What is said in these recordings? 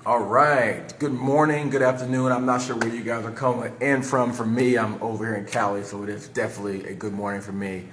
All right. Good morning, good afternoon. I'm not sure where you guys are coming in from. For me, I'm over here in Cali, so it is definitely a good morning for me.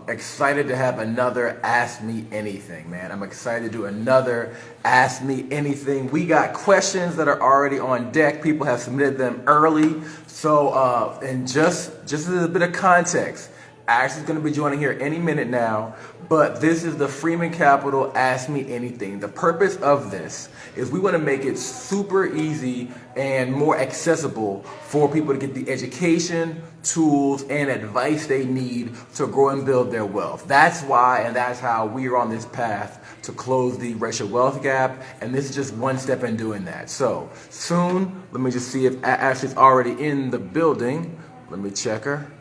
Excited to have another Ask Me Anything, man. I'm excited to do another Ask Me Anything. We got questions that are already on deck. People have submitted them early. So, and just a bit of context. Ashley's going to be joining here any minute now, but this is the Freeman Capital Ask Me Anything. The purpose of this is we want to make it super easy and more accessible for people to get the education, tools, and advice they need to grow and build their wealth. That's why, and that's how we are on this path to close the racial wealth gap, and this is just one step in doing that. So soon, let me just see if Ashley's already in the building. Let me check her.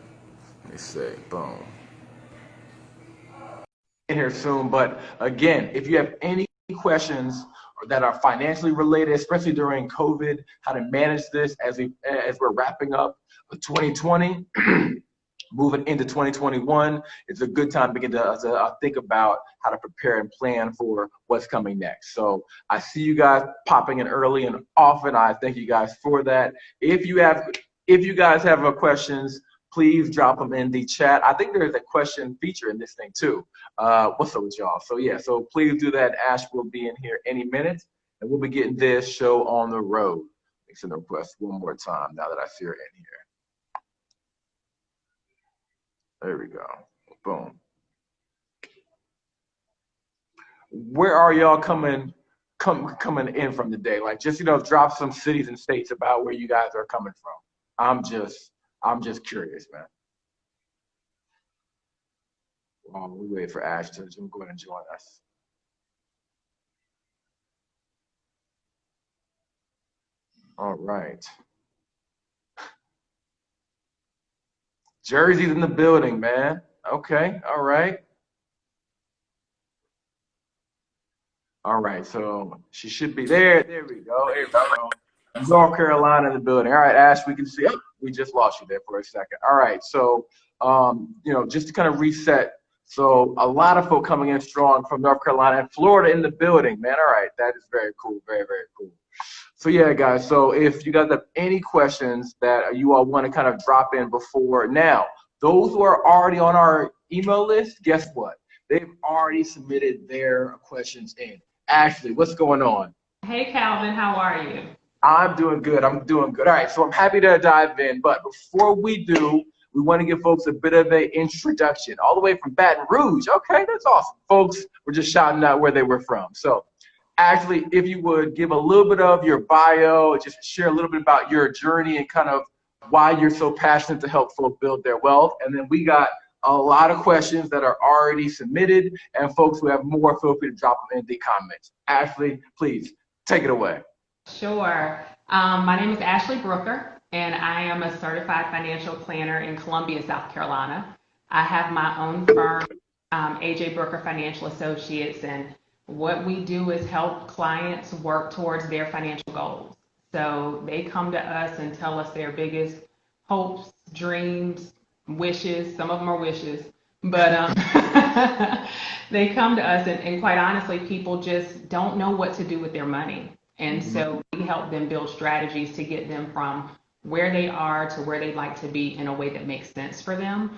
Let me see, boom. In here soon, but again, if you have any questions that are financially related, especially during COVID, how to manage this as we're wrapping up 2020, moving into 2021, it's a good time to begin to think about how to prepare and plan for what's coming next. So I see you guys popping in early and often. I thank you guys for that. If you guys have questions, please drop them in the chat. I think there's a question feature in this thing too. What's up with y'all? So yeah, so please do that. Ash will be in here any minute, and we'll be getting this show on the road. Make the request one more time now that I see her in here. There we go. Boom. Where are y'all coming in from today? Like, just drop some cities and states about where you guys are coming from. I'm just curious, man. While we wait for Ash to go ahead and join us. All right. Jersey's in the building, man. Okay, all right. All right, so she should be there. There we go. There we go. North Carolina in the building. All right, Ash, we can see. Oh, we just lost you there for a second. All right, so just to kind of reset. So a lot of folk coming in strong from North Carolina and Florida in the building, man. All right, that is very cool. Very, very cool. So yeah, guys. So if you guys have any questions that you all want to kind of drop in before now, those who are already on our email list, guess what? They've already submitted their questions in. Ashley, what's going on? Hey, Calvin, how are you? I'm doing good. I'm doing good. All right, so I'm happy to dive in. But before we do, we want to give folks a bit of an introduction. All the way from Baton Rouge. Okay, that's awesome. Folks were just shouting out where they were from. So actually, if you would give a little bit of your bio, just share a little bit about your journey and kind of why you're so passionate to help folks build their wealth. And then we got a lot of questions that are already submitted, and folks who have more, feel free to drop them in the comments. Ashley, please take it away. Sure. My name is Ashleigh Brooker, and I am a certified financial planner in Columbia, South Carolina. I have my own firm, AJ Brooker Financial Associates, and what we do is help clients work towards their financial goals. So they come to us and tell us their biggest hopes, dreams, wishes. Some of them are wishes, but they come to us, and quite honestly, people just don't know what to do with their money. And so we help them build strategies to get them from where they are to where they'd like to be in a way that makes sense for them,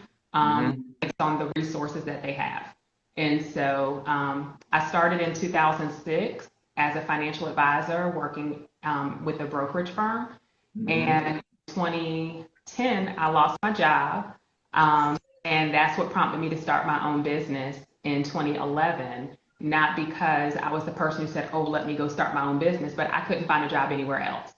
based on the resources that they have. And so I started in 2006 as a financial advisor working with a brokerage firm. And in 2010, I lost my job. And that's what prompted me to start my own business in 2011. Not because I was the person who said, oh, let me go start my own business, but I couldn't find a job anywhere else.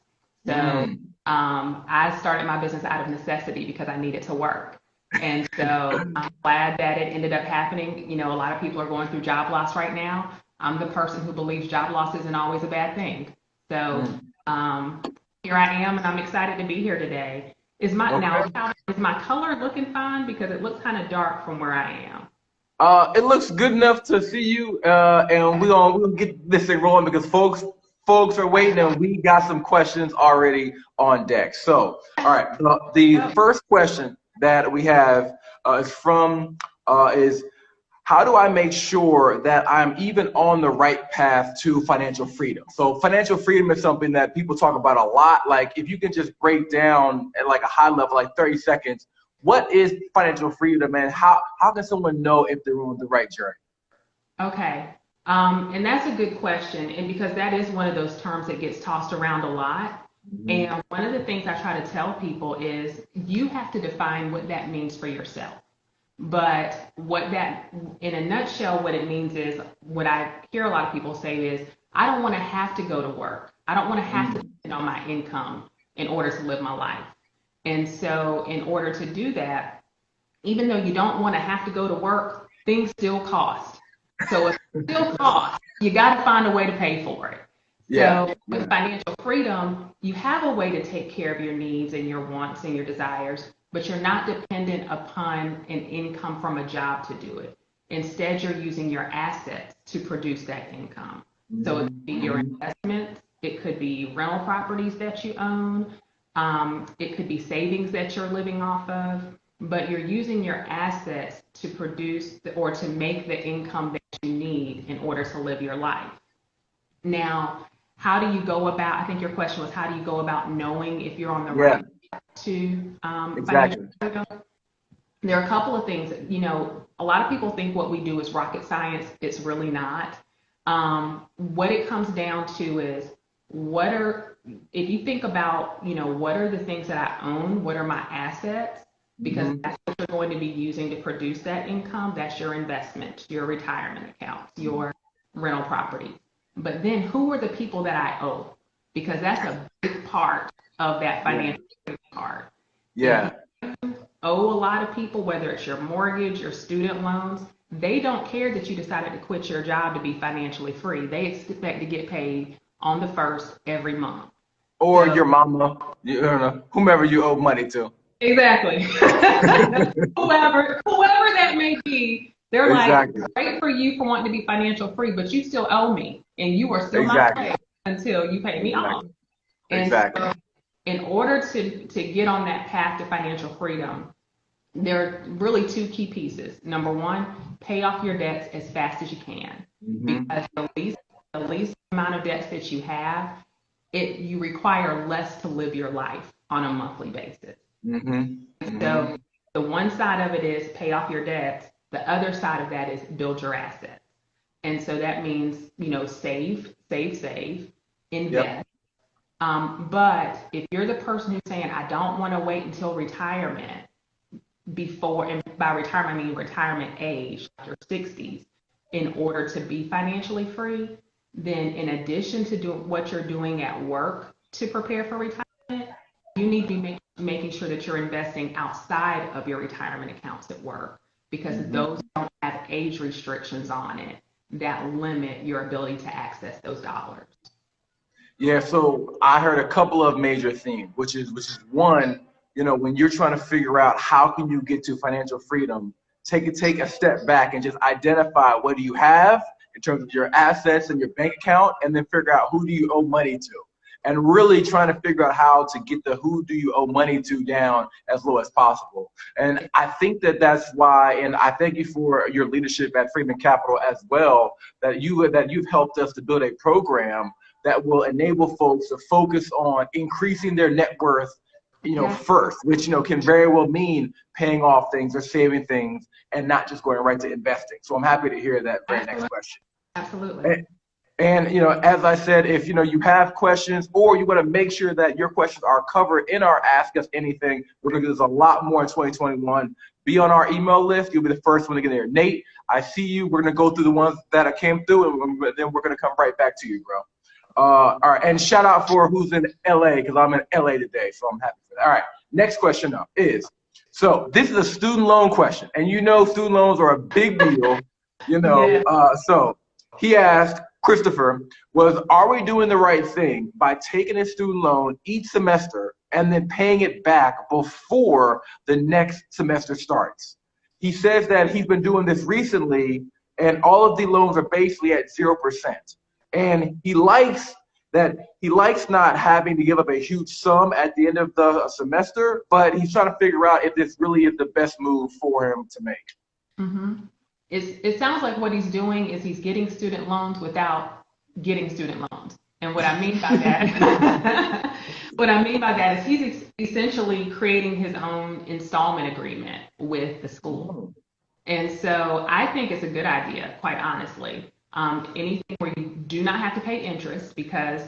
So I started my business out of necessity because I needed to work. And so I'm glad that it ended up happening. You know, a lot of people are going through job loss right now. I'm the person who believes job loss isn't always a bad thing. So here I am, and I'm excited to be here today. Is my color looking fine? Because it looks kind of dark from where I am. It looks good enough to see you, and we're gonna get this thing rolling because folks are waiting, and we got some questions already on deck. So, all right, the first question that we have is how do I make sure that I'm even on the right path to financial freedom? So financial freedom is something that people talk about a lot. Like if you can just break down at like a high level, like 30 seconds, what is financial freedom and how can someone know if they're on the right journey? Okay. And that's a good question. And because that is one of those terms that gets tossed around a lot. Mhm. And one of the things I try to tell people is you have to define what that means for yourself. But what that, in a nutshell, what it means is what I hear a lot of people say is, I don't want to have to go to work. I don't want to have to depend on my income in order to live my life. And so in order to do that, even though you don't want to have to go to work, things still cost. So if it still costs, you got to find a way to pay for it. Yeah. So with financial freedom, you have a way to take care of your needs and your wants and your desires, but you're not dependent upon an income from a job to do it. Instead, you're using your assets to produce that income. So it could be your investments, it could be rental properties that you own, it could be savings that you're living off of, but you're using your assets to produce or to make the income that you need in order to live your life. Now, how do you go about, I think your question was, how do you go about knowing if you're on the Yeah, right path to financial exactly. freedom? There are a couple of things, a lot of people think what we do is rocket science. It's really not. What it comes down to is if you think about, what are the things that I own? What are my assets? Because Mhm. that's what you're going to be using to produce that income. That's your investment, your retirement accounts, your rental property. But then who are the people that I owe? Because that's a big part of that Yeah. financial part. If Yeah. owe a lot of people, whether it's your mortgage or student loans, they don't care that you decided to quit your job to be financially free. They expect to get paid on the first every month. Or So your mama, you know, whomever you owe money to. exactly. Whoever that may be, they're like, Exactly. great for you for wanting to be financial free, but you still owe me and you are still my Exactly. slave until you pay me off. Exactly. And Exactly. so in order to get on that path to financial freedom, there are really two key pieces. Number one, pay off your debts as fast as you can, Hmm. because the least amount of debts that you have, you require less to live your life on a monthly basis. Hmm. Hmm. So the one side of it is pay off your debts. The other side of that is build your assets. And so that means, save, Yep. invest. But if you're the person who's saying, I don't want to wait until retirement, and by retirement, I mean retirement age, like your 60s, in order to be financially free, then in addition to doing what you're doing at work to prepare for retirement, you need to be making sure that you're investing outside of your retirement accounts at work, because Hmm. those don't have age restrictions on it that limit your ability to access those dollars. Yeah, so I heard a couple of major themes, which is one, when you're trying to figure out how can you get to financial freedom, take a step back and just identify what do you have in terms of your assets and your bank account, and then figure out who do you owe money to. And really trying to figure out how to get the who do you owe money to down as low as possible. And I think that that's why, and I thank you for your leadership at Freeman Capital as well, that you've helped us to build a program that will enable folks to focus on increasing their net worth, Yeah, first, which, can very well mean paying off things or saving things and not just going right to investing. So I'm happy to hear that very next absolutely, question. absolutely. And as I said, if you have questions or you want to make sure that your questions are covered in our Ask Us Anything, we're going to do this a lot more in 2021. Be on our email list. You'll be the first one to get there. Nate, I see you. We're going to go through the ones that I came through, and then we're going to come right back to you, bro. All right, and shout out for who's in LA, because I'm in LA today, so I'm happy for that. All right, next question up is, so this is a student loan question, and student loans are a big deal, Yeah. so he asked, Christopher, are we doing the right thing by taking a student loan each semester and then paying it back before the next semester starts? He says that he's been doing this recently, and all of the loans are basically at 0%. And he likes not having to give up a huge sum at the end of the semester, but he's trying to figure out if this really is the best move for him to make. Mm-hmm. it sounds like what he's doing is he's getting student loans without getting student loans. And what I mean by that, what I mean by that is he's essentially creating his own installment agreement with the school. And so I think it's a good idea, quite honestly. Anything where you do not have to pay interest because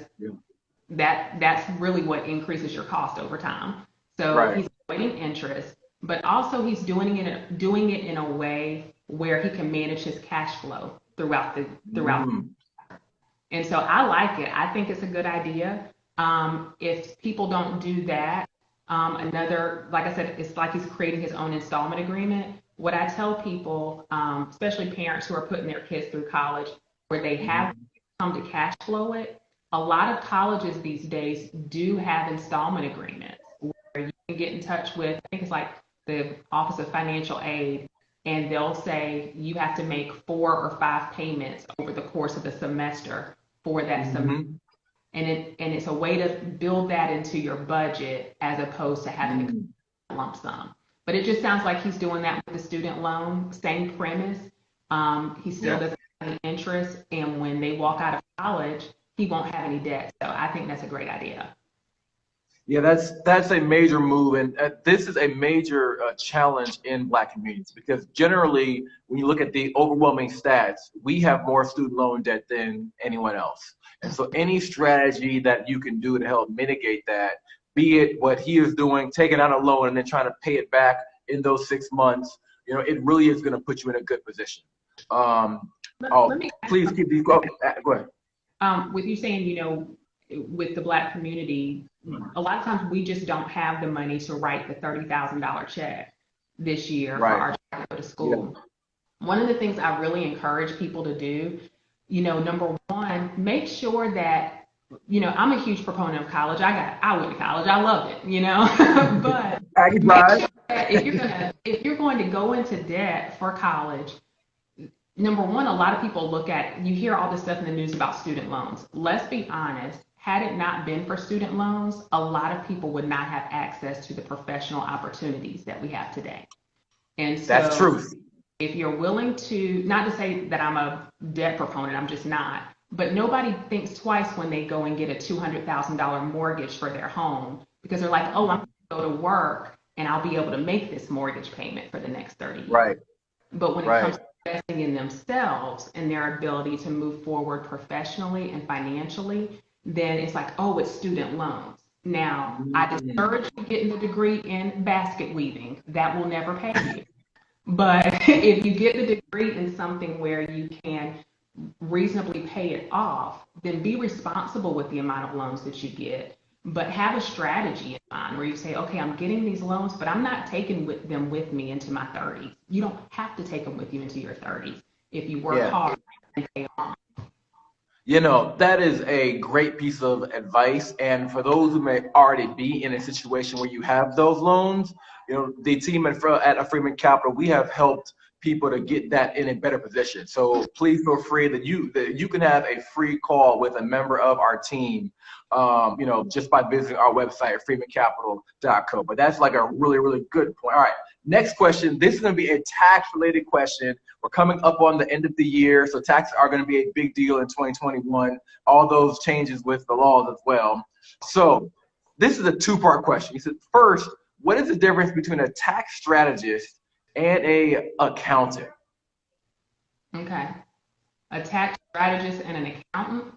that's really what increases your cost over time. So he's avoiding interest, but also he's doing it in a way where he can manage his cash flow throughout. And so I like it. I think it's a good idea. If people don't do that, like I said, it's like he's creating his own installment agreement. What I tell people, especially parents who are putting their kids through college, where they have come to cash flow it, a lot of colleges these days do have installment agreements where you can get in touch with, I think it's like the Office of Financial Aid, and they'll say you have to make 4 or 5 payments over the course of the semester for that semester. And it's a way to build that into your budget as opposed to having a lump sum. But it just sounds like he's doing that with the student loan, same premise. He still doesn't have any interest, and when they walk out of college, he won't have any debt. So I think that's a great idea. Yeah, that's a major move, and this is a major challenge in Black communities because generally, when you look at the overwhelming stats, we have more student loan debt than anyone else. And so any strategy that you can do to help mitigate that, be it what he is doing, taking out a loan and then trying to pay it back in those 6 months, it really is going to put you in a good position. Please keep these going. Go ahead. With you saying, with the Black community, a lot of times we just don't have the money to write the $30,000 check this year for our child to go to school. Yeah. One of the things I really encourage people to do, number one, make sure that, I'm a huge proponent of college. I went to college. I loved it, but if you're going to go into debt for college, number one, a lot of people you hear all this stuff in the news about student loans. Let's be honest. Had it not been for student loans, a lot of people would not have access to the professional opportunities that we have today. And so that's truth. If you're willing to, not to say that I'm a debt proponent, I'm just not, but nobody thinks twice when they go and get a $200,000 mortgage for their home because they're like, oh, I'm going to go to work and I'll be able to make this mortgage payment for the next 30 years. Right. But when it comes to investing in themselves and their ability to move forward professionally and financially, then it's like, oh, it's student loans. Now, I discourage you getting a degree in basket weaving. That will never pay you. But if you get the degree in something where you can reasonably pay it off, then be responsible with the amount of loans that you get. But have a strategy in mind where you say, okay, I'm getting these loans, but I'm not taking them with me into my 30s. You don't have to take them with you into your 30s if you work hard and pay off. That is a great piece of advice. And for those who may already be in a situation where you have those loans, the team at Freeman Capital, we have helped people to get that in a better position. So please feel free that you can have a free call with a member of our team, just by visiting our website at freemancapital.co. But that's like a really, really good point. All right, next question. This is going to be a tax-related question. We're coming up on the end of the year, so taxes are going to be a big deal in 2021. All those changes with the laws as well. So this is a two-part question. He said, first, what is the difference between a tax strategist and a accountant? Okay. A tax strategist and an accountant?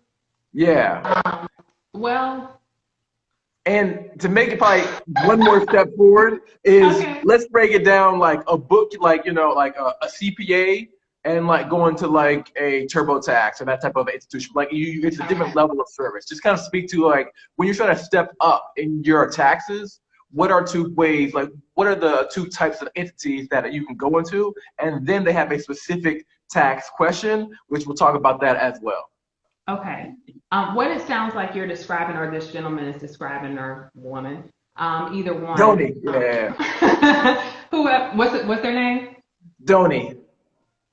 Yeah. Well. And to make it probably one more step forward is let's break it down like a book, like, like a CPA and like going to like a TurboTax or that type of institution. Like it's a different level of service. Just kind of speak to like when you're trying to step up in your taxes, what are two ways, like what are the two types of entities that you can go into? And then they have a specific tax question, which we'll talk about that as well. Okay. What it sounds like you're describing, or this gentleman is describing, or woman, either one. Doni, yeah. What's their name? Doni.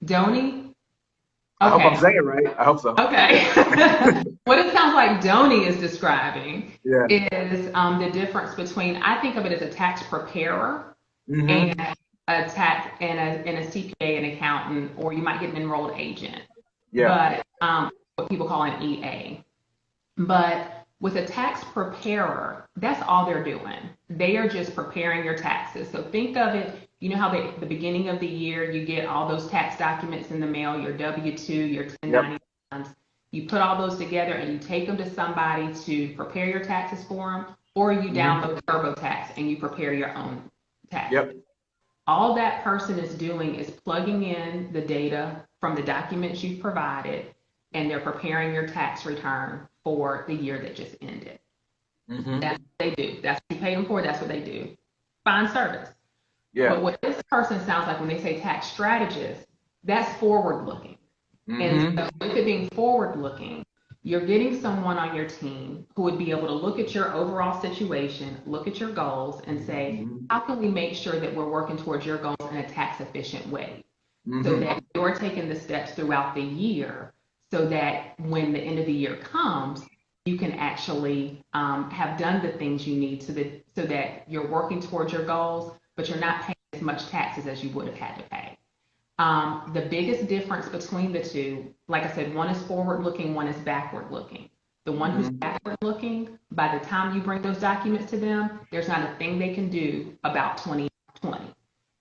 Doni? I hope I'm saying it right. I hope so. Okay. What it sounds like Doni is describing is the difference between, I think of it as a tax preparer and tax and a CPA, an accountant, or you might get an enrolled agent. Yeah. But what people call an EA. But with a tax preparer, that's all they're doing. They are just preparing your taxes. So think of it, you know how the beginning of the year you get all those tax documents in the mail, your W-2, your 1099s. You put all those together and you take them to somebody to prepare your taxes for them, or you download TurboTax and you prepare your own tax. Yep. All that person is doing is plugging in the data from the documents you've provided, and they're preparing your tax return for the year that just ended. That's what they do. That's what you pay them for. That's what they do. Fine service. Yeah. But what this person sounds like when they say tax strategist, that's forward looking. And so with it being forward looking, you're getting someone on your team who would be able to look at your overall situation, look at your goals, and say, how can we make sure that we're working towards your goals in a tax efficient way? So that you're taking the steps throughout the year so that when the end of the year comes, you can actually have done the things you need so that you're working towards your goals, but you're not paying as much taxes as you would have had to pay. The biggest difference between the two, like I said, one is forward looking, one is backward looking. The one who's backward looking, by the time you bring those documents to them, there's not a thing they can do about 2020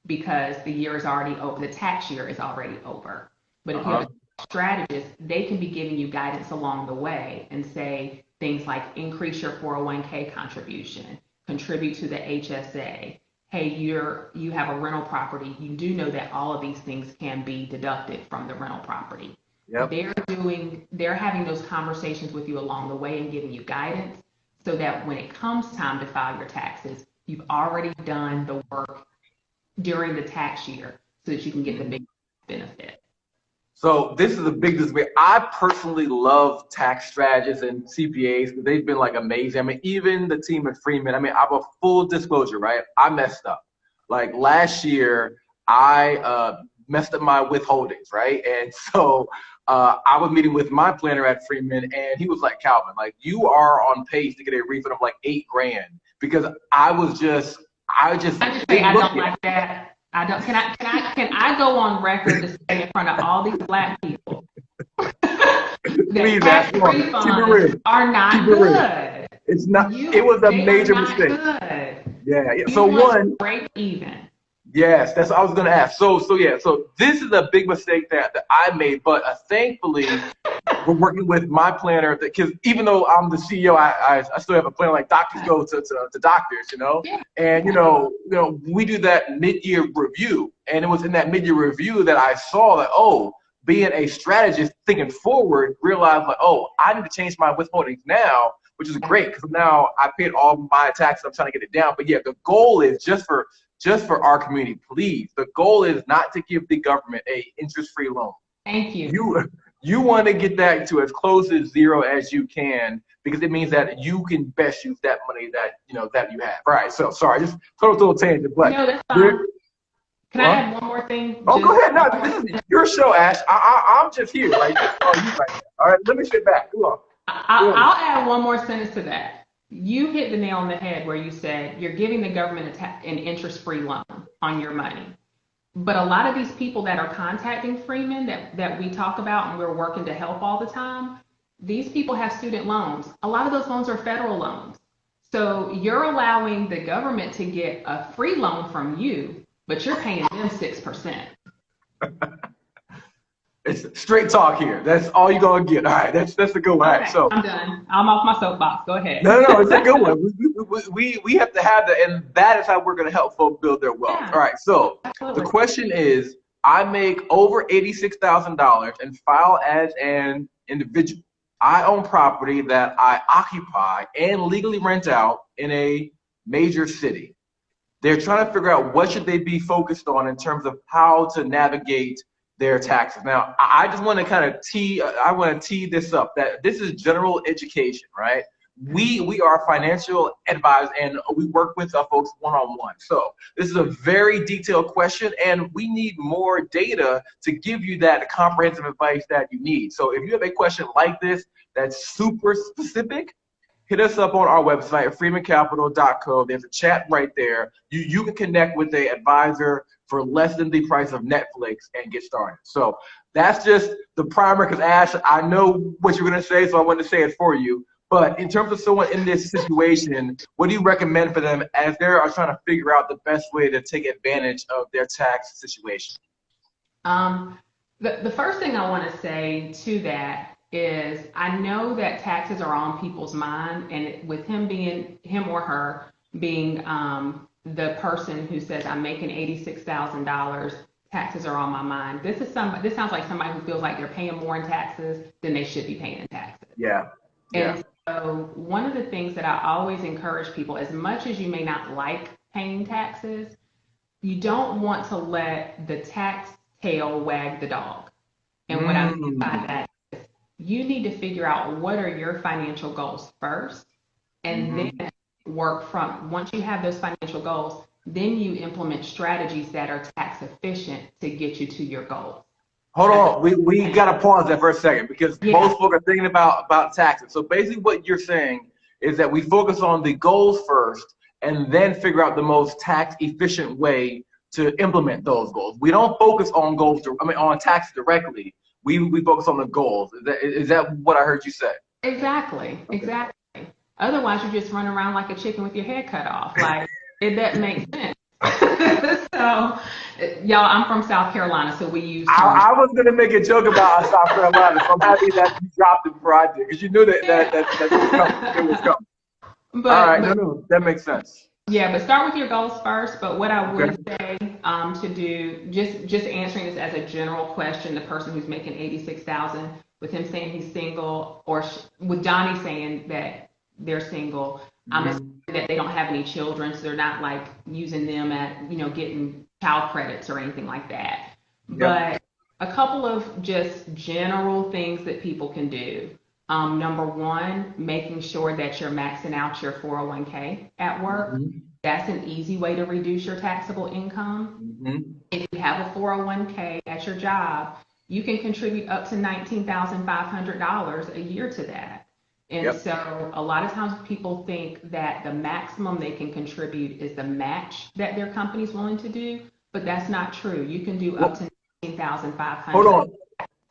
because the year is already over, the tax year is already over. But if you have a strategist, they can be giving you guidance along the way and say things like increase your 401k contribution, contribute to the HSA. Hey, you have a rental property. You do know that all of these things can be deducted from the rental property. Yep. They're having those conversations with you along the way and giving you guidance so that when it comes time to file your taxes, you've already done the work during the tax year so that you can get the big benefit. So this is a big disagreement. I personally love tax strategists and CPAs because they've been like amazing. I mean, even the team at Freeman, I mean, I have a full disclosure, right? I messed up. Like last year, I messed up my withholdings, right? And so I was meeting with my planner at Freeman and he was like, Calvin, like you are on pace to get a refund of like $8,000 because I just I just say I don't like that. I don't. Can I go on record to say in front of all these Black people that Please, tax keep it refunds are not good? It's not. It was a major mistake. Good. Yeah. You So one. Break even. Yes, that's what I was going to ask. So this is a big mistake that I made, but thankfully we're working with my planner because even though I'm the CEO, I still have a planner. Like doctors go to doctors, you know, and you know we do that mid-year review, and it was in that mid-year review that I saw that being a strategist thinking forward, realized like I need to change my withholdings now, which is great because now I paid all my taxes. I'm trying to get it down, but yeah, the goal is just for our community, please. The goal is not to give the government a interest-free loan. Thank you. You want to get that to as close to zero as you can because it means that you can best use that money that you have. All right. So sorry, just total tangent, but no, that's fine. Can I add one more thing? Oh, go ahead. No, this is your show, Ash. I'm just here. Like, all right. Let me sit back. Go on. I'll add one more sentence to that. You hit the nail on the head where you said you're giving the government an interest-free loan on your money. But a lot of these people that are contacting Freeman that we talk about and we're working to help all the time, these people have student loans. A lot of those loans are federal loans. So you're allowing the government to get a free loan from you, but you're paying them 6%. It's straight talk here. That's all you're gonna get. All right, that's a good one. All right, so I'm done. I'm off my soapbox. Go ahead. No, it's a good one. We have to have that, and that is how we're gonna help folks build their wealth. Yeah, all right, so absolutely. The question is, I make over $86,000 and file as an individual. I own property that I occupy and legally rent out in a major city. They're trying to figure out what should they be focused on in terms of how to navigate their taxes. Now, I just want to kind of tee this up that this is general education, right? We are financial advisors and we work with our folks one-on-one. So this is a very detailed question and we need more data to give you that comprehensive advice that you need. So if you have a question like this that's super specific, hit us up on our website, freemancapital.co. There's a chat right there. You can connect with an advisor for less than the price of Netflix and get started. So that's just the primer, because Ash, I know what you're going to say, so I wanted to say it for you. But in terms of someone in this situation, what do you recommend for them as they are trying to figure out the best way to take advantage of their tax situation? The first thing I want to say to that is I know that taxes are on people's mind, and with him or her being the person who says I'm making $86,000, taxes are on my mind. This sounds like somebody who feels like they're paying more in taxes than they should be paying in taxes. Yeah. And so one of the things that I always encourage people, as much as you may not like paying taxes, you don't want to let the tax tail wag the dog. And what I mean by that is you need to figure out what are your financial goals first, and then work from, once you have those financial goals, then you implement strategies that are tax efficient to get you to your goals. Hold on, we got to pause that for a second, because most folks are thinking about taxes. So basically what you're saying is that we focus on the goals first and then figure out the most tax efficient way to implement those goals. We don't focus on on taxes directly. We focus on the goals. Is that what I heard you say? Exactly. Otherwise, you just run around like a chicken with your head cut off. Like, it doesn't make sense. So, y'all, I'm from South Carolina, so we use terms. I was going to make a joke about South Carolina, so I'm happy that you dropped it before I did, because you knew that it was coming. But, all right, no, that makes sense. Yeah, but start with your goals first. But what I would say to do, just answering this as a general question, the person who's making $86,000, with him saying he's single, or with Johnny saying that they're single, I'm assuming that they don't have any children, so they're not like using them at, getting child credits or anything like that. But a couple of just general things that people can do. Number one, making sure that you're maxing out your 401k at work. That's an easy way to reduce your taxable income. If you have a 401k at your job, you can contribute up to $19,500 a year to that. And so a lot of times people think that the maximum they can contribute is the match that their company's willing to do, but that's not true. You can do up to $19,500. Hold on.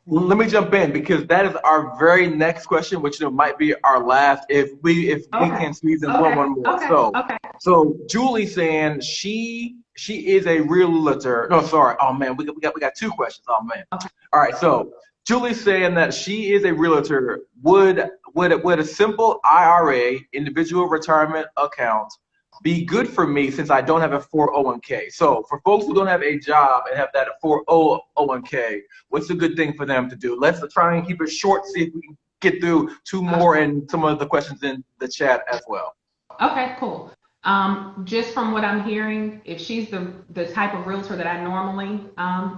Let me jump in, because that is our very next question, which might be our last, if we can squeeze in one more. So Julie's saying she is a realtor. No, sorry. Oh man, we got two questions. Oh man. All right. So Julie's saying that she is a realtor. Would a simple IRA, individual retirement account, be good for me since I don't have a 401k? So for folks who don't have a job and have that 401k, what's a good thing for them to do? Let's try and keep it short, see if we can get through two more and some of the questions in the chat as well. Okay, cool. Just from what I'm hearing, if she's the type of realtor that I normally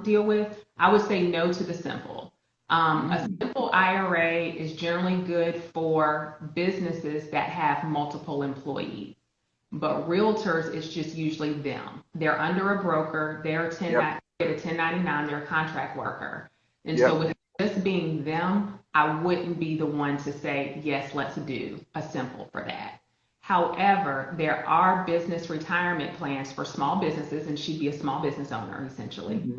deal with, I would say no to the simple. A simple IRA is generally good for businesses that have multiple employees. But realtors, it's just usually them. They're under a broker, they're a 1099, they're a contract worker. And so with just being them, I wouldn't be the one to say, yes, let's do a simple for that. However, there are business retirement plans for small businesses, and she'd be a small business owner, essentially,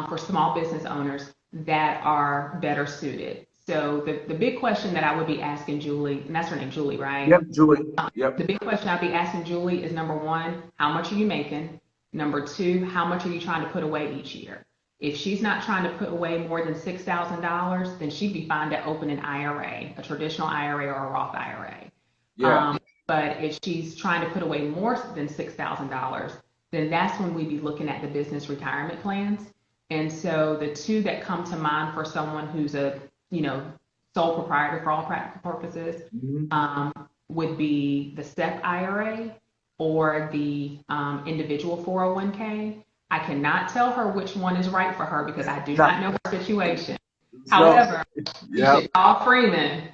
for small business owners that are better suited. So the big question that I would be asking Julie, and that's her name, Julie, right? Yep, Julie. The big question I'd be asking Julie is, number one, how much are you making? Number two, how much are you trying to put away each year? If she's not trying to put away more than $6,000, then she'd be fine to open an IRA, a traditional IRA or a Roth IRA. But if she's trying to put away more than $6,000, then that's when we'd be looking at the business retirement plans. And so the two that come to mind for someone who's a sole proprietor for all practical purposes would be the SEP IRA or the individual 401k. I cannot tell her which one is right for her because I do not know her situation. However, you should call Freeman.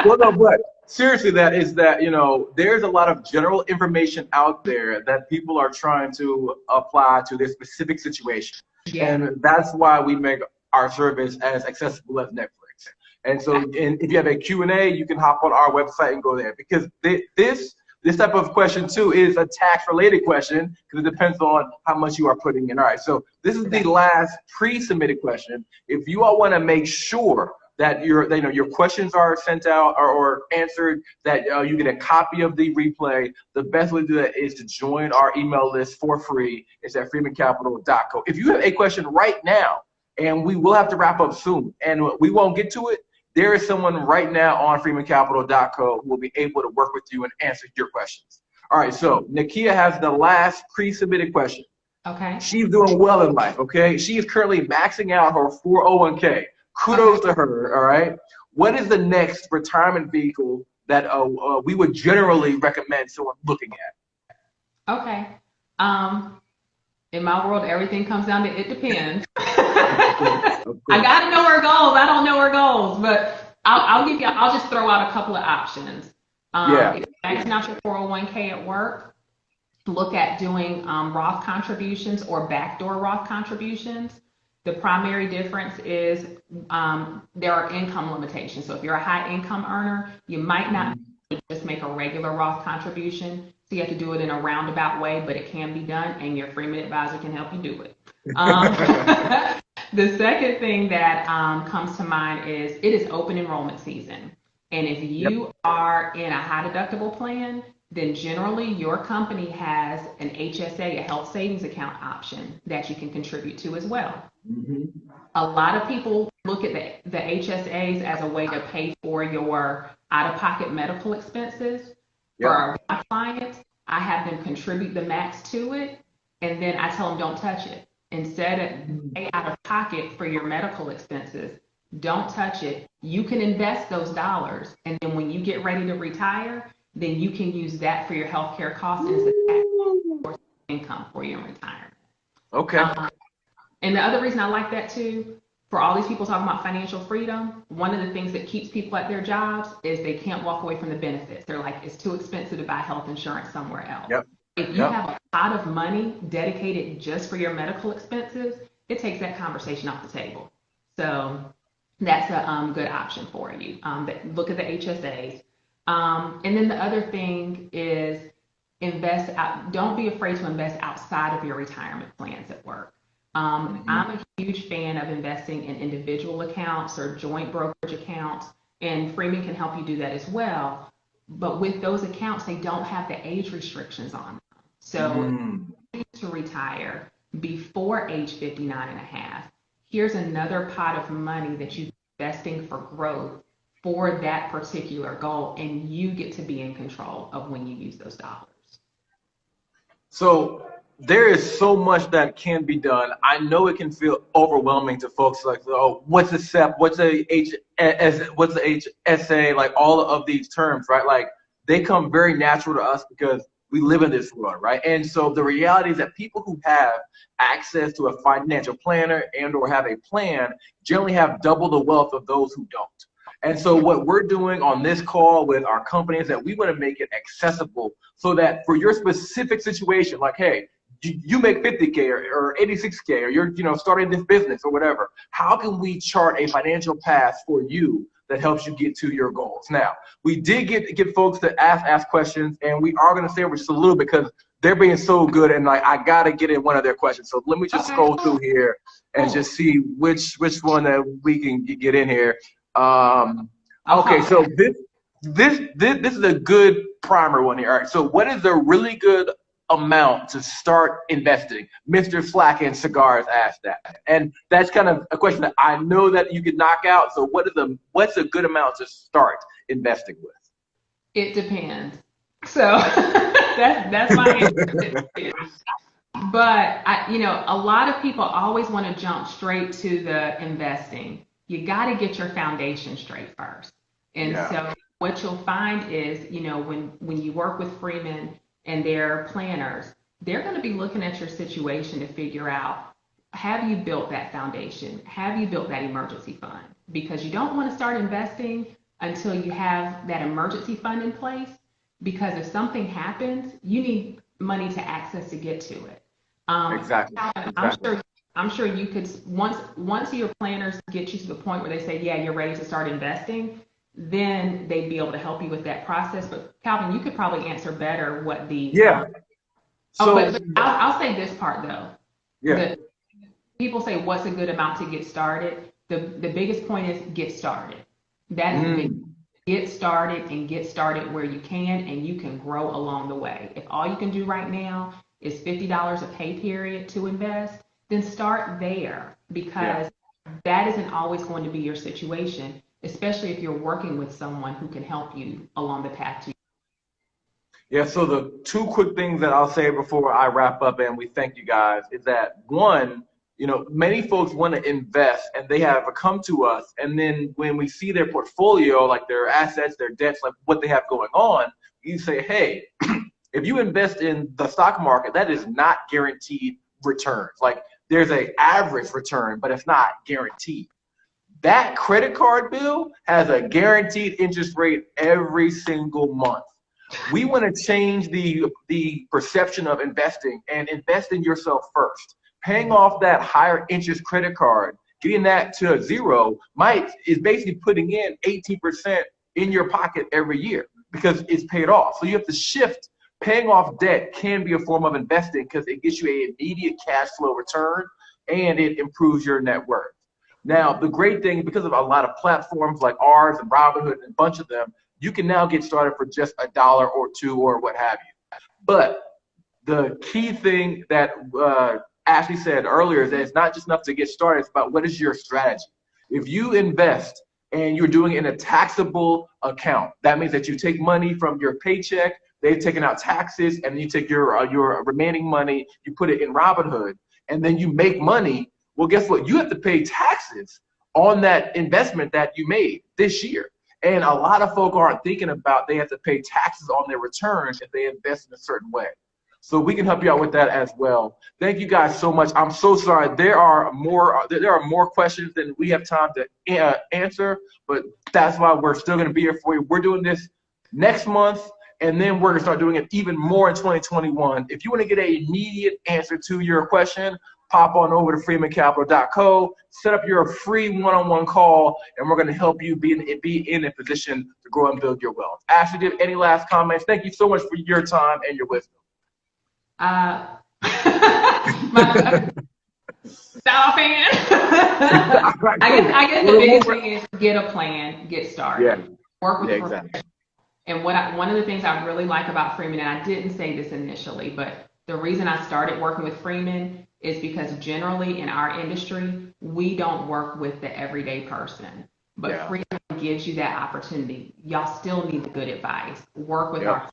Well, no, but seriously, there's a lot of general information out there that people are trying to apply to their specific situation. And that's why we make our service as accessible as Netflix. And so if you have a Q&A, you can hop on our website and go there, because this this type of question too is a tax-related question because it depends on how much you are putting in. All right, so this is the last pre-submitted question. If you all want to make sure that your questions are sent out or answered, that you get a copy of the replay, the best way to do that is to join our email list for free. It's at freemancapital.co. If you have a question right now, and we will have to wrap up soon, and we won't get to it, there is someone right now on freemancapital.co who will be able to work with you and answer your questions. All right, so Nakia has the last pre-submitted question. Okay. She's doing well in life, okay? She is currently maxing out her 401k. Kudos to her, all right? What is the next retirement vehicle that we would generally recommend someone looking at? Okay. In my world, everything comes down to it depends. I gotta know her goals. I don't know her goals, but I'll just throw out a couple of options. If you're maxing out your 401k at work, look at doing Roth contributions or backdoor Roth contributions. The primary difference is there are income limitations. So if you're a high income earner, you might not just make a regular Roth contribution. So you have to do it in a roundabout way, but it can be done, and your Freeman advisor can help you do it. The second thing that comes to mind is it is open enrollment season. And if you are in a high deductible plan, then generally your company has an HSA, a health savings account option that you can contribute to as well. A lot of people look at the HSAs as a way to pay for your out-of-pocket medical expenses. For my clients, I have them contribute the max to it, and then I tell them don't touch it. Instead of pay out of pocket for your medical expenses, don't touch it. You can invest those dollars, and then when you get ready to retire, then you can use that for your healthcare costs as a tax income for you in retirement. Okay. And the other reason I like that too, for all these people talking about financial freedom, one of the things that keeps people at their jobs is they can't walk away from the benefits. They're like, it's too expensive to buy health insurance somewhere else. If you have a pot of money dedicated just for your medical expenses, it takes that conversation off the table. So that's a good option for you. Look at the HSAs. And then the other thing is don't be afraid to invest outside of your retirement plans at work. I'm a huge fan of investing in individual accounts or joint brokerage accounts, and Freeman can help you do that as well. But with those accounts, they don't have the age restrictions on them. So to retire before age 59 and a half, here's another pot of money that you're investing for growth for that particular goal, and you get to be in control of when you use those dollars. So there is so much that can be done. I know it can feel overwhelming to folks like, oh, what's the SEP? What's the HSA? Like all of these terms, right? Like they come very natural to us because we live in this world, right? And so the reality is that people who have access to a financial planner and or have a plan generally have double the wealth of those who don't. And so what we're doing on this call with our company is that we want to make it accessible so that for your specific situation, like, hey, you make 50K or 86K, or you're starting this business or whatever, how can we chart a financial path for you that helps you get to your goals? Now, we did get folks to ask questions, and we are going to stay over just a little because they're being so good, and like I got to get in one of their questions. So let me just scroll through here and just see which one that we can get in here. Okay, so this is a good primer one here. All right, so what is a really good amount to start investing? Mr. Slack and Cigars asked that, and that's kind of a question that I know that you could knock out. So what's a good amount to start investing with? It depends. So that's my answer. But a lot of people always want to jump straight to the investing. You got to get your foundation straight first. And so what you'll find is, when you work with Freeman and their planners, they're going to be looking at your situation to figure out, have you built that foundation? Have you built that emergency fund? Because you don't want to start investing until you have that emergency fund in place, because if something happens, you need money to access to get to it. Exactly. I'm sure you could, once your planners get you to the point where they say, yeah, you're ready to start investing, then they'd be able to help you with that process. But Calvin, you could probably answer better what the Yeah. but I'll say this part though. Yeah. People say what's a good amount to get started. The biggest point is get started. That is the big. Get started and get started where you can, and you can grow along the way. If all you can do right now is $50 a pay period to invest, then start there, because that isn't always going to be your situation, especially if you're working with someone who can help you along the path to. Yeah, so the two quick things that I'll say before I wrap up and we thank you guys is that, one, many folks want to invest and they have come to us, and then when we see their portfolio, like their assets, their debts, like what they have going on, you say, hey, if you invest in the stock market, that is not guaranteed returns. Like, there's an average return, but it's not guaranteed. That credit card bill has a guaranteed interest rate every single month. We want to change the perception of investing and invest in yourself first. Paying off that higher interest credit card, getting that to zero, is basically putting in 18% in your pocket every year because it's paid off. So you have to shift. Paying off debt can be a form of investing because it gets you an immediate cash flow return and it improves your net worth. Now, the great thing, because of a lot of platforms like ours and Robinhood and a bunch of them, you can now get started for just $1 or $2 or what have you. But the key thing that Ashleigh said earlier is that it's not just enough to get started, it's about what is your strategy. If you invest and you're doing it in a taxable account, that means that you take money from your paycheck, they've taken out taxes, and you take your remaining money, you put it in Robinhood, and then you make money. Well, guess what? You have to pay taxes on that investment that you made this year. And a lot of folk aren't thinking about they have to pay taxes on their returns if they invest in a certain way. So we can help you out with that as well. Thank you guys so much. I'm so sorry. There are more questions than we have time to answer, but that's why we're still going to be here for you. We're doing this next month, and then we're going to start doing it even more in 2021. If you want to get an immediate answer to your question, pop on over to freemancapital.co, set up your free one-on-one call, and we're going to help you be in a position to grow and build your wealth. Ashleigh, do you have any last comments? Thank you so much for your time and your wisdom. Stop fan. I guess the biggest thing is get a plan, get started, work with exactly. And one of the things I really like about Freeman, and I didn't say this initially, but the reason I started working with Freeman is because generally in our industry, we don't work with the everyday person. But Freeman gives you that opportunity. Y'all still need the good advice. Work with our partners.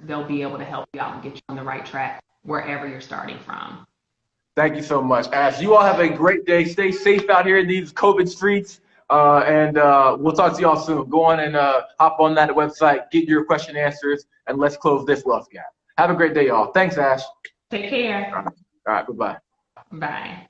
They'll be able to help you out and get you on the right track wherever you're starting from. Thank you so much, Ash. You all have a great day. Stay safe out here in these COVID streets. And we'll talk to y'all soon. Go on and hop on that website, get your question answers, and let's close this wealth gap. Have a great day, y'all. Thanks, Ash. Take care. All right, bye-bye. Bye.